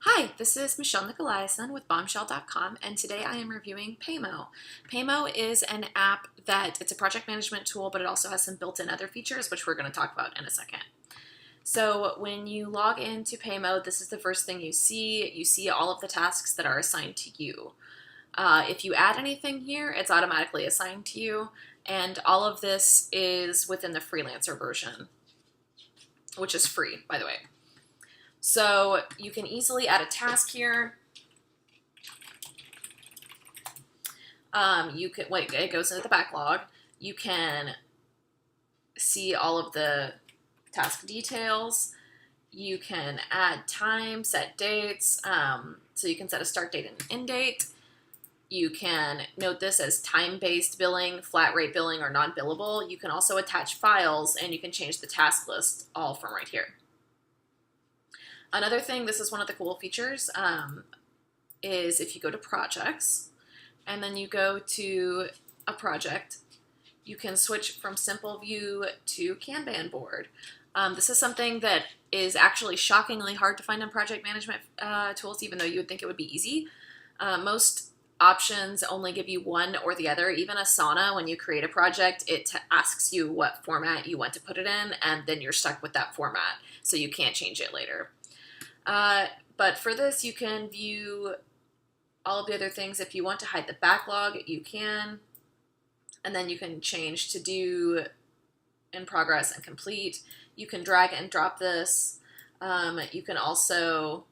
Hi, this is Michelle Nicolaisen with Bombshell.com, and today I am reviewing Paymo. Paymo is an app that it's a project management tool, but it also has some built-in other features, which we're going to talk about in a second. So when you log into Paymo, this is the first thing you see. You see all of the tasks that are assigned to you. If you add anything here, it's automatically assigned to you, and all of this is within the freelancer version, which is free, by the way. So you can easily add a task here. It goes into the backlog. You can see all of the task details. You can add time, set dates. So you can set a start date and end date. You can note this as time-based billing, flat rate billing, or non-billable. You can also attach files, and you can change the task list all from right here. Another thing, this is one of the cool features, is if you go to projects and then you go to a project, you can switch from simple view to Kanban board. This is something that is actually shockingly hard to find in project management tools, even though you would think it would be easy. Most options only give you one or the other. Even Asana, when you create a project, it asks you what format you want to put it in, and then you're stuck with that format, so you can't change it later. But for this, you can view all of the other things. If you want to hide the backlog, you can. And then you can change to do, in progress, and complete. You can drag and drop this. You can also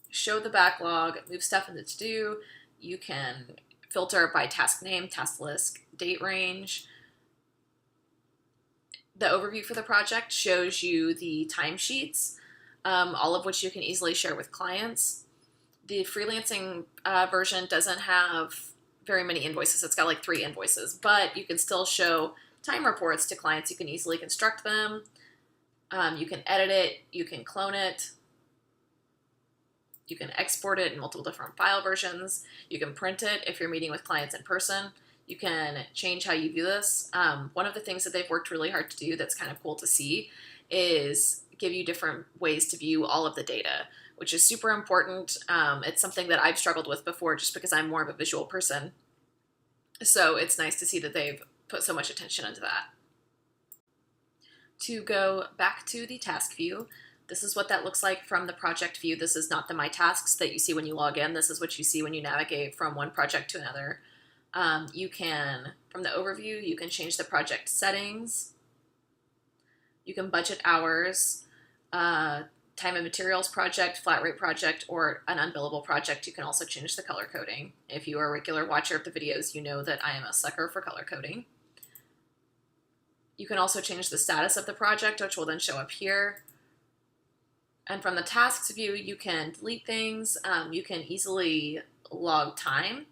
show the backlog, move stuff into to do. You can filter by task name, task list, date range. The overview for the project shows you the timesheets, all of which you can easily share with clients. The freelancing version doesn't have very many invoices. It's got like 3 invoices, but you can still show time reports to clients. You can easily construct them. You can edit it. You can clone it. You can export it in multiple different file versions. You can print it if you're meeting with clients in person. You can change how you view this. One of the things that they've worked really hard to do that's kind of cool to see is give you different ways to view all of the data, which is super important. It's something that I've struggled with before just because I'm more of a visual person. So it's nice to see that they've put so much attention into that. To go back to the task view, this is what that looks like from the project view. This is not the My Tasks that you see when you log in. This is what you see when you navigate from one project to another. You can, from the overview, you can change the project settings. You can budget hours, time and materials project, flat rate project, or an unbillable project. You can also change the color coding. If you are a regular watcher of the videos, you know that I am a sucker for color coding. You can also change the status of the project, which will then show up here. And from the tasks view, you can delete things. You can easily log time.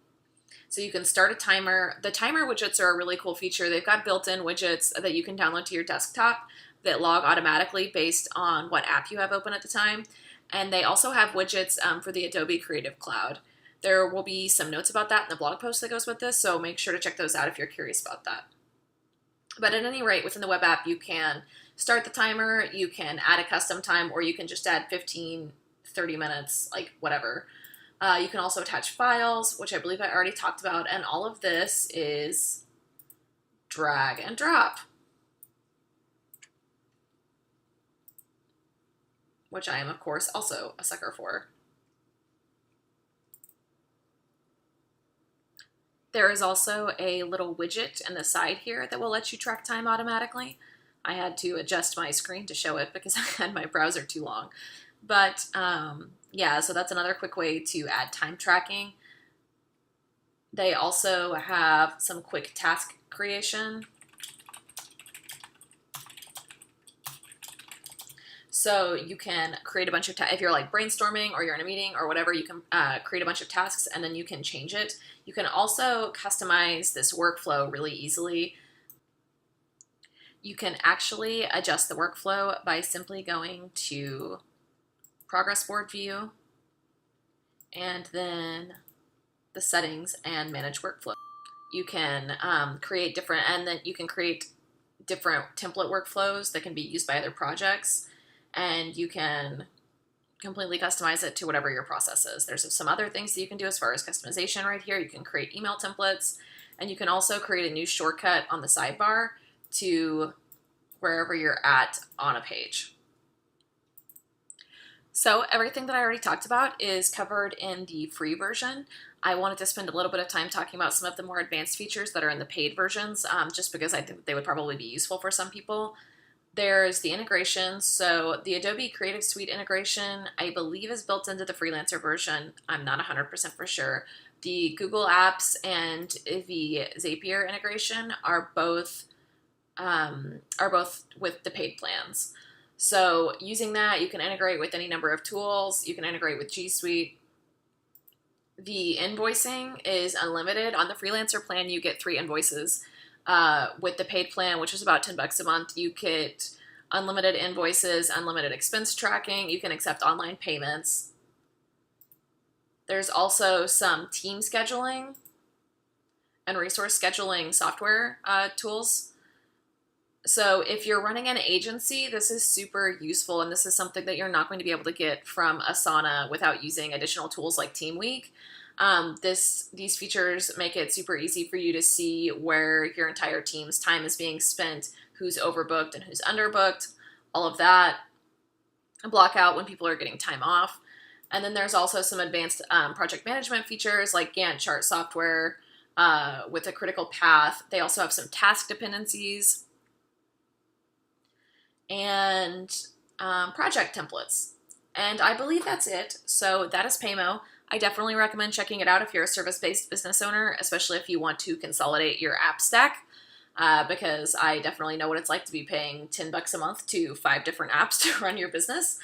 So you can start a timer. The timer widgets are a really cool feature. They've got built-in widgets that you can download to your desktop that log automatically based on what app you have open at the time. And they also have widgets for the Adobe Creative Cloud. There will be some notes about that in the blog post that goes with this, so make sure to check those out if you're curious about that. But at any rate, within the web app, you can start the timer, you can add a custom time, or you can just add 15, 30 minutes, like whatever. You can also attach files, which I believe I already talked about, and all of this is drag and drop, which I am, of course, also a sucker for. There is also a little widget in the side here that will let you track time automatically. I had to adjust my screen to show it because I had my browser too long. But yeah, so that's another quick way to add time tracking. They also have some quick task creation. So you can create a bunch of if you're like brainstorming or you're in a meeting or whatever, you can create a bunch of tasks and then you can change it. You can also customize this workflow really easily. You can actually adjust the workflow by simply going to Progress Board View and then the settings and manage workflow. You can create different template workflows that can be used by other projects. And you can completely customize it to whatever your process is. There's some other things that you can do as far as customization right here. You can create email templates, and you can also create a new shortcut on the sidebar to wherever you're at on a page. So everything that I already talked about is covered in the free version. I wanted to spend a little bit of time talking about some of the more advanced features that are in the paid versions, just because I think they would probably be useful for some people. There's the integration. So the Adobe Creative Suite integration, I believe, is built into the freelancer version. I'm not 100% for sure. The Google Apps and the Zapier integration are both with the paid plans. So using that, you can integrate with any number of tools. You can integrate with G Suite. The invoicing is unlimited. On the freelancer plan, you get 3 invoices. With the paid plan, which is about $10 a month, you get unlimited invoices, unlimited expense tracking. You can accept online payments. There's also some team scheduling and resource scheduling software tools. So if you're running an agency, this is super useful, and this is something that you're not going to be able to get from Asana without using additional tools like Teamweek. These features make it super easy for you to see where your entire team's time is being spent, who's overbooked and who's underbooked, all of that. Block out when people are getting time off. And then there's also some advanced project management features like Gantt chart software with a critical path. They also have some task dependencies and project templates. And I believe that's it. So that is Paymo. I definitely recommend checking it out if you're a service-based business owner, especially if you want to consolidate your app stack, because I definitely know what it's like to be paying $10 a month to 5 different apps to run your business.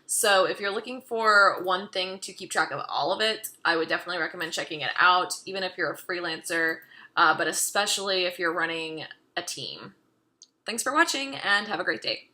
So if you're looking for one thing to keep track of all of it, I would definitely recommend checking it out, even if you're a freelancer, but especially if you're running a team. Thanks for watching, and have a great day.